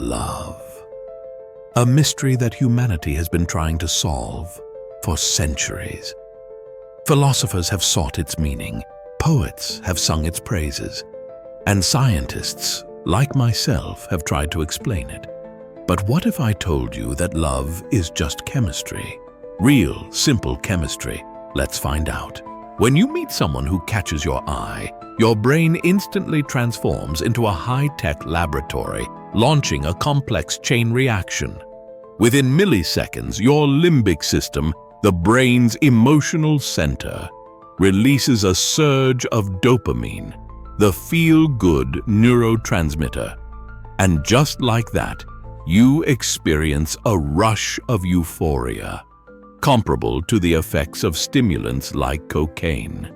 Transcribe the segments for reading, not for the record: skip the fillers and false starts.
Love. A mystery that humanity has been trying to solve for centuries. Philosophers have sought its meaning, poets have sung its praises, and scientists, like myself, have tried to explain it. But what if I told you that love is just chemistry? Real, simple chemistry. Let's find out. When you meet someone who catches your eye, your brain instantly transforms into a high-tech laboratory, launching a complex chain reaction. Within milliseconds, your limbic system, the brain's emotional center, releases a surge of dopamine, the feel-good neurotransmitter. And just like that, you experience a rush of euphoria, comparable to the effects of stimulants like cocaine.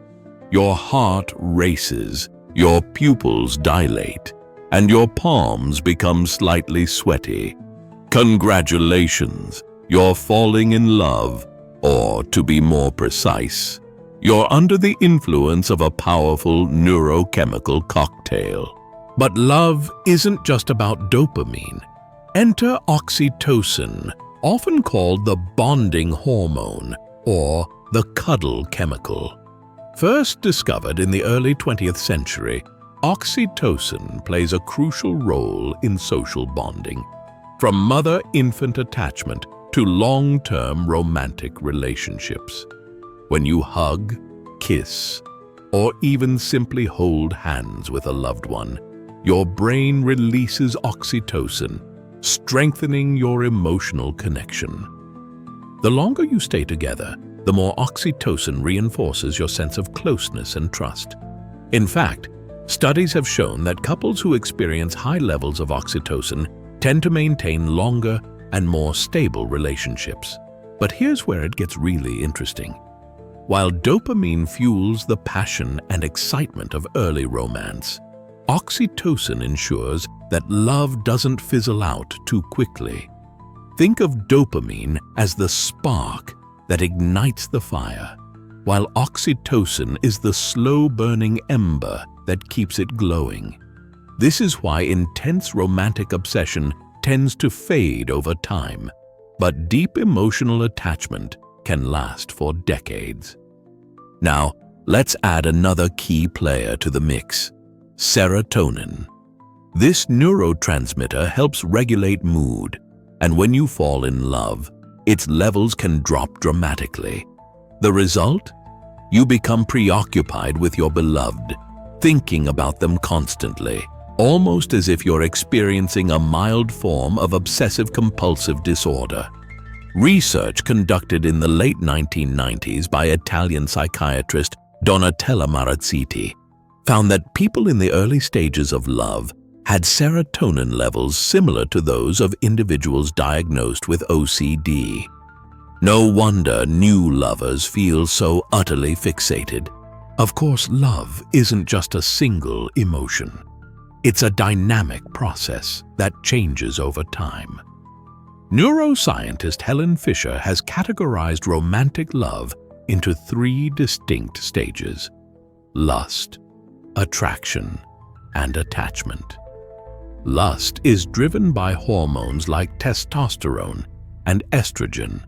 Your heart races, your pupils dilate, and your palms become slightly sweaty. Congratulations, you're falling in love, or to be more precise, you're under the influence of a powerful neurochemical cocktail. But love isn't just about dopamine. Enter oxytocin, often called the bonding hormone or the cuddle chemical. First discovered in the early 20th century, oxytocin plays a crucial role in social bonding, from mother-infant attachment to long-term romantic relationships. When you hug, kiss, or even simply hold hands with a loved one, your brain releases oxytocin, strengthening your emotional connection. The longer you stay together, the more oxytocin reinforces your sense of closeness and trust. In fact, studies have shown that couples who experience high levels of oxytocin tend to maintain longer and more stable relationships. But here's where it gets really interesting. While dopamine fuels the passion and excitement of early romance, oxytocin ensures that love doesn't fizzle out too quickly. Think of dopamine as the spark that ignites the fire, while oxytocin is the slow-burning ember that keeps it glowing. This is why intense romantic obsession tends to fade over time, but deep emotional attachment can last for decades. Now, let's add another key player to the mix: serotonin. This neurotransmitter helps regulate mood, and when you fall in love, its levels can drop dramatically. The result? You become preoccupied with your beloved, thinking about them constantly, almost as if you're experiencing a mild form of obsessive-compulsive disorder. Research conducted in the late 1990s by Italian psychiatrist Donatella Marazziti found that people in the early stages of love had serotonin levels similar to those of individuals diagnosed with OCD. No wonder new lovers feel so utterly fixated. Of course, love isn't just a single emotion. It's a dynamic process that changes over time. Neuroscientist Helen Fisher has categorized romantic love into 3 distinct stages: lust, attraction, and attachment. Lust is driven by hormones like testosterone and estrogen.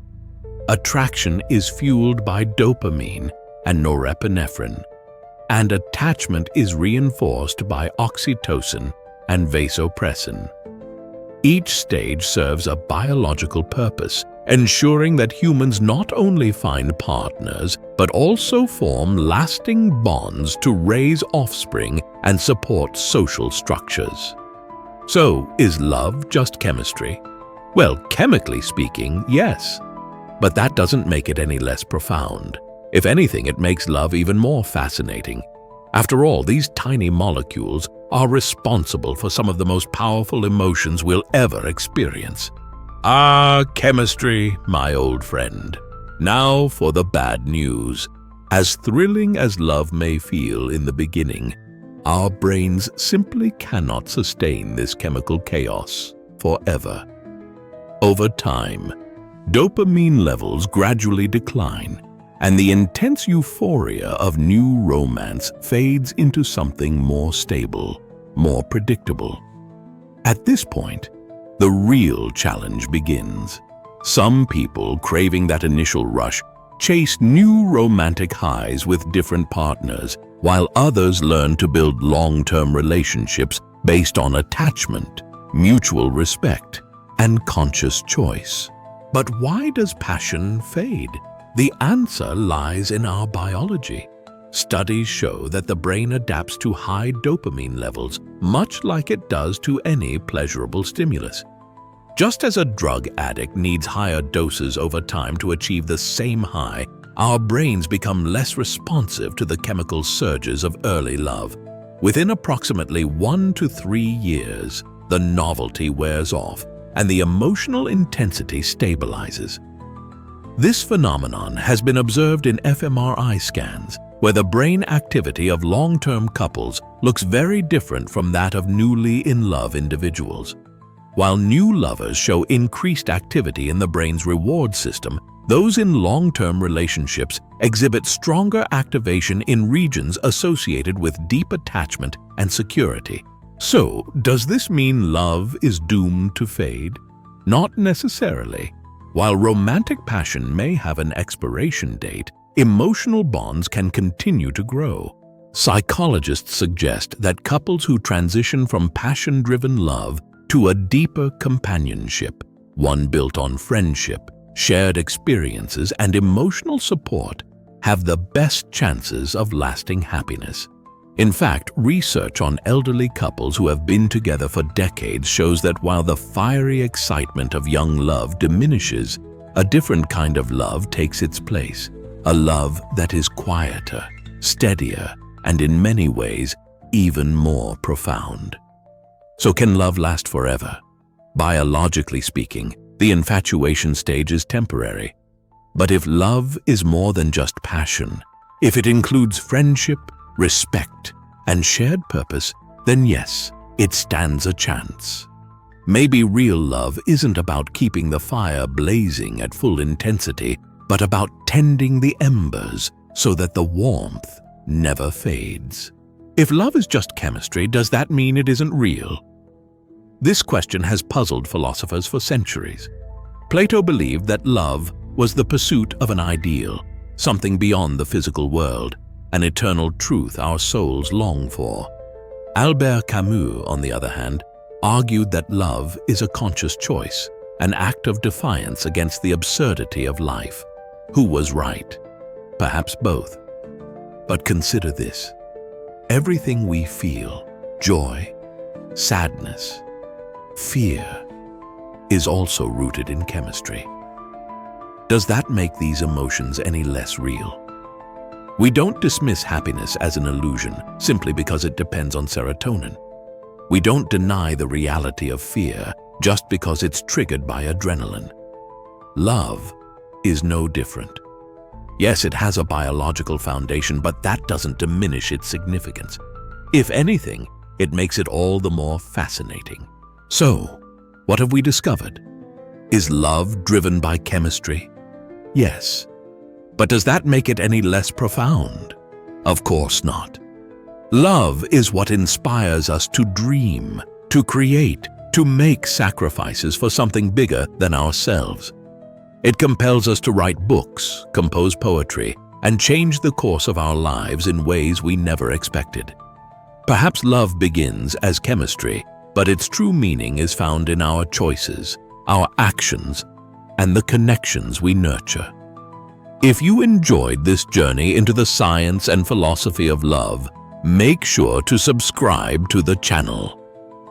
Attraction is fueled by dopamine and norepinephrine, and attachment is reinforced by oxytocin and vasopressin. Each stage serves a biological purpose, ensuring that humans not only find partners, but also form lasting bonds to raise offspring and support social structures. So, is love just chemistry? Well, chemically speaking, yes. But that doesn't make it any less profound. If anything, it makes love even more fascinating. After all, these tiny molecules are responsible for some of the most powerful emotions we'll ever experience. Ah, chemistry, my old friend. Now for the bad news. As thrilling as love may feel in the beginning, our brains simply cannot sustain this chemical chaos forever. Over time, dopamine levels gradually decline, and the intense euphoria of new romance fades into something more stable, more predictable. At this point, the real challenge begins. Some people, craving that initial rush, chase new romantic highs with different partners, while others learn to build long-term relationships based on attachment, mutual respect, and conscious choice. But why does passion fade? The answer lies in our biology. Studies show that the brain adapts to high dopamine levels, much like it does to any pleasurable stimulus. Just as a drug addict needs higher doses over time to achieve the same high, our brains become less responsive to the chemical surges of early love. Within approximately 1 to 3 years, the novelty wears off and the emotional intensity stabilizes. This phenomenon has been observed in fMRI scans, where the brain activity of long-term couples looks very different from that of newly in-love individuals. While new lovers show increased activity in the brain's reward system, those in long-term relationships exhibit stronger activation in regions associated with deep attachment and security. So, does this mean love is doomed to fade? Not necessarily. While romantic passion may have an expiration date, emotional bonds can continue to grow. Psychologists suggest that couples who transition from passion-driven love to a deeper companionship, one built on friendship, shared experiences, and emotional support, have the best chances of lasting happiness. In fact, research on elderly couples who have been together for decades shows that while the fiery excitement of young love diminishes, a different kind of love takes its place. A love that is quieter, steadier, and in many ways, even more profound. So can love last forever? Biologically speaking, the infatuation stage is temporary. But if love is more than just passion, if it includes friendship, respect, and shared purpose, then yes, it stands a chance. Maybe real love isn't about keeping the fire blazing at full intensity, but about tending the embers so that the warmth never fades. If love is just chemistry, does that mean it isn't real? This question has puzzled philosophers for centuries. Plato believed that love was the pursuit of an ideal, something beyond the physical world, an eternal truth our souls long for. Albert Camus, on the other hand, argued that love is a conscious choice, an act of defiance against the absurdity of life. Who was right? Perhaps both. But consider this. Everything we feel, joy, sadness, fear, is also rooted in chemistry. Does that make these emotions any less real? We don't dismiss happiness as an illusion simply because it depends on serotonin. We don't deny the reality of fear just because it's triggered by adrenaline. Love is no different. Yes, it has a biological foundation, but that doesn't diminish its significance. If anything, it makes it all the more fascinating. So, what have we discovered? Is love driven by chemistry? Yes. But does that make it any less profound? Of course not. Love is what inspires us to dream, to create, to make sacrifices for something bigger than ourselves. It compels us to write books, compose poetry, and change the course of our lives in ways we never expected. Perhaps love begins as chemistry, but its true meaning is found in our choices, our actions, and the connections we nurture. If you enjoyed this journey into the science and philosophy of love, make sure to subscribe to the channel.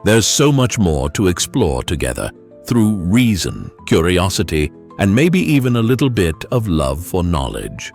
There's so much more to explore together through reason, curiosity, and maybe even a little bit of love for knowledge.